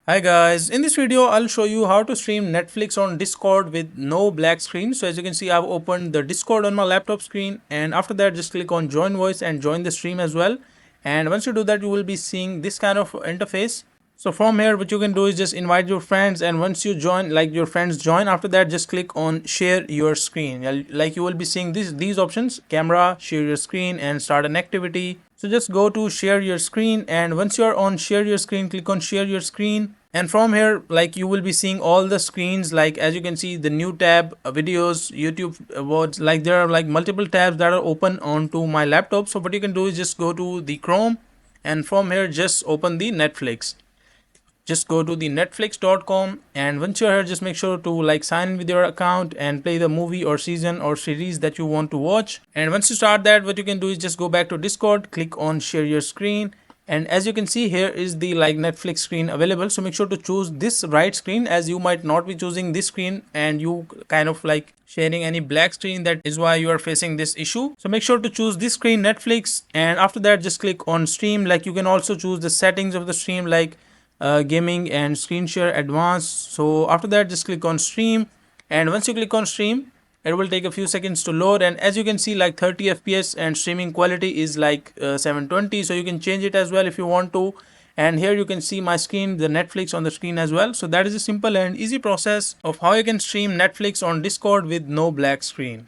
Hi guys, in this video I'll show you how to stream Netflix on Discord with no black screen. So as you can see, I've opened the Discord on my laptop screen, and after that just click on join voice and join the stream as well. And once you do that, you will be seeing this kind of interface. So from here what you can do is just invite your friends, and once you join, like your friends join, after that just click on share your screen. Like you will be seeing these options: camera, share your screen, and start an activity. So just go to share your screen, and once you are on share your screen, click on share your screen. And from here, like you will be seeing all the screens, like as you can see the new tab, videos, YouTube awards, like there are like multiple tabs that are open onto my laptop. So what you can do is just go to the Chrome, and from here just open the Netflix. Just go to the netflix.com, and once you're here, just make sure to like sign in with your account and play the movie or season or series that you want to watch. And once you start that, what you can do is just go back to Discord, click on share your screen, and as you can see, here is the like Netflix screen available. So make sure to choose this right screen, as you might not be choosing this screen and you kind of like sharing any black screen. That is why you are facing this issue. So make sure to choose this screen, Netflix, and after that just click on stream. Like you can also choose the settings of the stream, like gaming and screen share advanced. So after that just click on stream, and once you click on stream, it will take a few seconds to load. And as you can see, like 30 fps and streaming quality is like 720. So you can change it as well if you want to. And here you can see my screen, the Netflix on the screen as well. So that is a simple and easy process of how you can stream Netflix on Discord with no black screen.